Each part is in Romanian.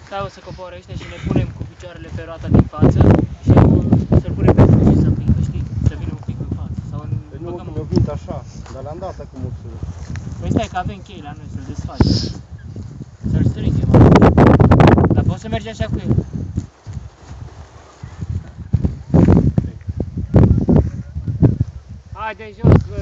Da, o să coboare ăștia și ne punem cu picioarele pe roata din față și să-l punem pe sus și să pică, știi? Să vină un pic în față. Sau în... Deci nu că mi-o vint așa, dar le-am dat acum să... Păi stai că avem chei la noi să-l desfacem. Să-l strângem acum. Dar poți să mergi așa cu el. Haide jos, bă!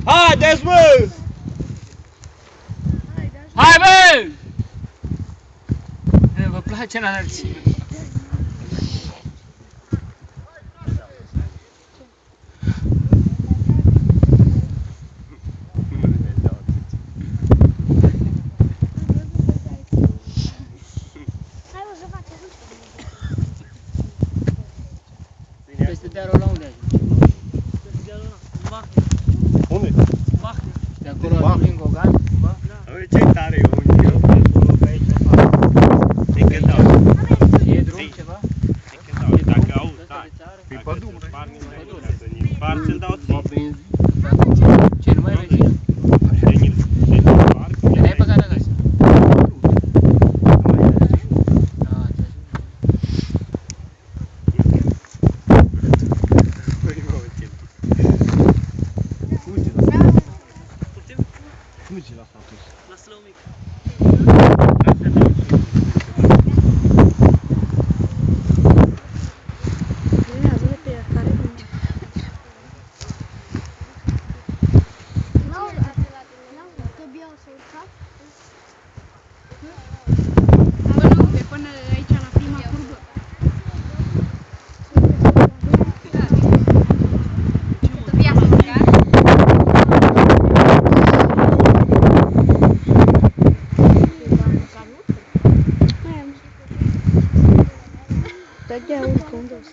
Haideți, mă! Hai, bă! Vă place la înălțime? Peste dealul ăla unde ajungi? Peste dealul ăla, în Bahne. Unde? Bahne. De acolo ajungi în Gogan? Da. Ce tare e un eu. Pe aici o fac. Te cântau. E drum ceva? Te cântau. Dacă auzi, Ăsta da. de țară? Pe pădure. Par ți-l dau ție. Ce, nu mai e vecină? Le n-ai băgat acasă? Da, ce Fugi la status. lasă-l un mic. Până aici la prima curbă. Tăbia să urcat. Tăbia urcă unde o să?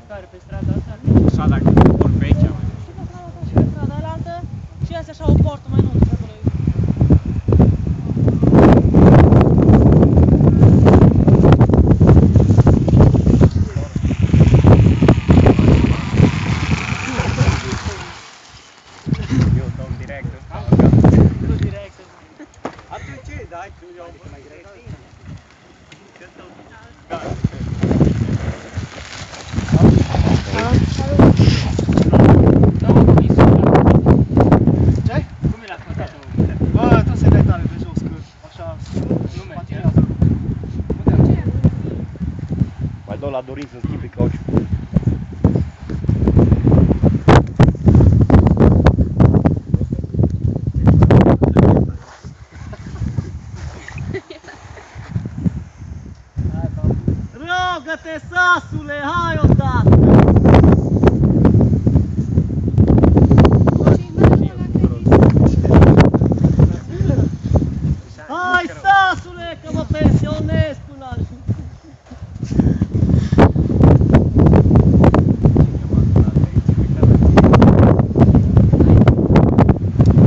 Care, pe strada asta? Așa dacă vor pe aici, mă. Și pe strada alaltă și asta așa o portă mai nouă pe acolo. Eu dau direct ăsta. Nu direct. Atunci ce? Dai, tu iau mai greu. Da, mă, cum e super. Ce? Cum e la cătatul? Bă, tu să dai tare de jos, că așa... Nu merge. la Dorin să-mi schimbe cauciucul. Rogă-te, sasule, hai odată! Hai, sasule, că mă pensionez până la...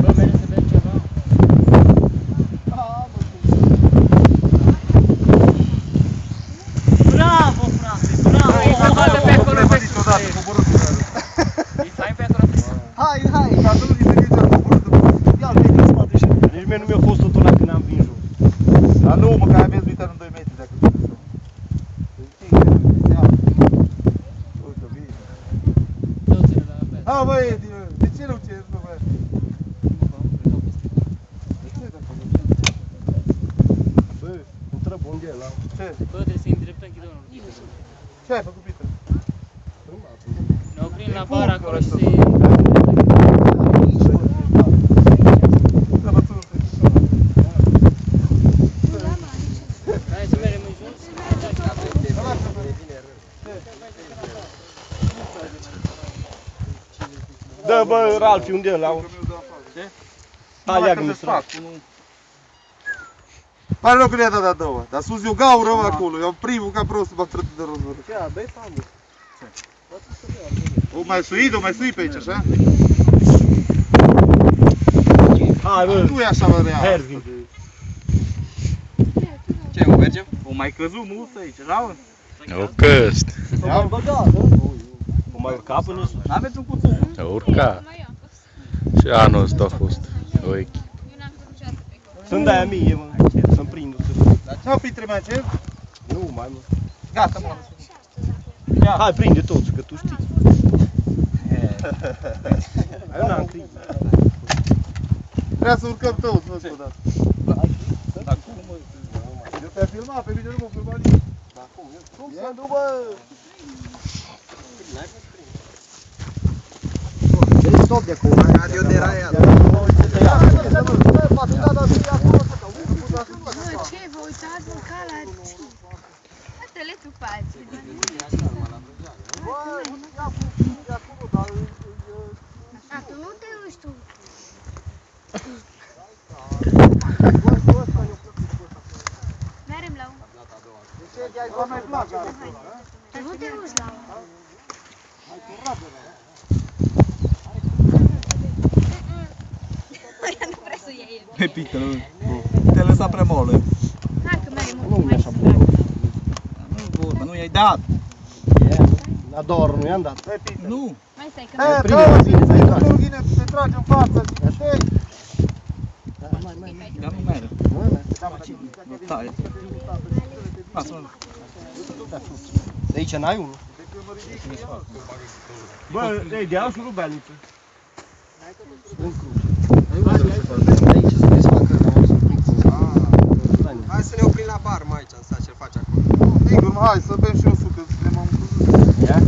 Bă, merge să bem ceva. Bravo, frate, bravo! Hai pe acolo pe sus. Îi fain pe acolo pe sus. Hai, hai! Ca să nu zice că e ia-l pe spate și... Nici mie nu mi-a fost totul ăla când am vins jos. Dar nu, mă, că ai mers uitat în 2 metri dacă nu știu. Uite, vine. Dă-ți-le la pe. Ha, băi, de ce nu cer, nu, băi? Bă, intră bun de la... Ce? Bă, trebuie să îndreptăm ghidonul. Ce ai făcut, Peter? Ne oprim la bar acolo și să-i... Hai să mergem în jos. Dă, bă, Ralfi, unde e ăla? Hai, ia gândesc. Pare rău că nu i-a dat a doua, dar sus e o gaură mă, acolo, eu primul ca prostul m-a trătit de rozul. Ce, dă-i famă. O mai sui pe aici, așa? Hai, bă. Nu e așa, bă, real. Hervin. Ce, mă, mergem? O mai căzut mult aici, da, mă? O căști. O mai băgat, hă? O mai urca până sus. Aveți un cuțu? A urca. Și anul ăsta a fost. O echi. Sunt de-aia mie, mă. Să-mi prind o să... Ce-au Peter, mai cer? Nu, mai mă. Gata, mă. Hai, prinde toți, că tu știi. Eu n-am criză. Vrea să urcăm toți, mă, o dată. Eu te-ai filmat, pe mine nu m-a filmat nici. Da, cum? Cum să nu, bă? Dă-i stop de acolo. Radio de raia. Mă, ce, vă uitați măcar la ce? Teletul faci. Așa, tu nu te uiți tu. Merem la un. Tu nu te uiți la un. Ea nu vrea să ia el. Pe Peter, te lăsa prea moale. Hai că merem Nu, un nu e mai așa sus. bun. Nu vorba, nu i-ai dat. La 2 ori nu i-am dat. Nu. Mai stai că E, prinde, dă-o, prinde, zice, prinde. tu vine, te trage în față, zice, hei. Dar nu merge. Nu taie. Lasă-mă. De aici n-ai unul? Bă, ei, de aia și rubelniță. Hai să ne oprim la bar, mai aici, în stat ce-l face acolo. Sigur, mă, hai să bem și o sucă, să ne m-am crezut. Ia?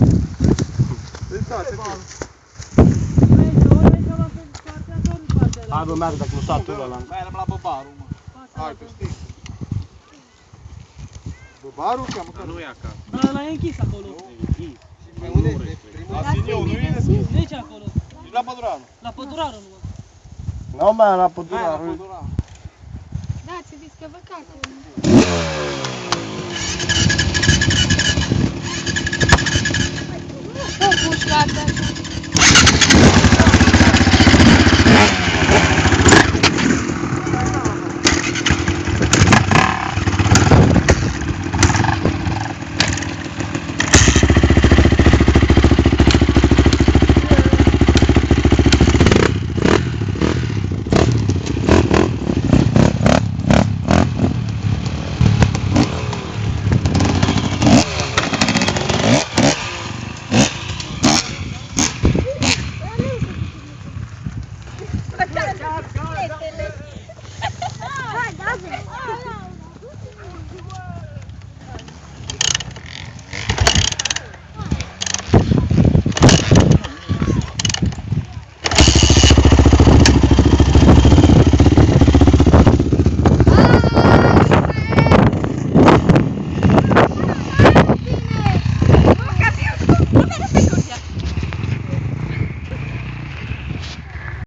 Deci da, ce fac? Hai, bă, meargă dacă nu satul ăla. Mergem la băbarul, mă. Hai, că știi. Băbarul, că am măcar. Nu e acasă. Ăla e închis acolo. Nici acolo. La păduranul. La pădurarul nu. Nu, mă, la pădurarul. Da, ți-a zis că vă cac. Nu puși la asta.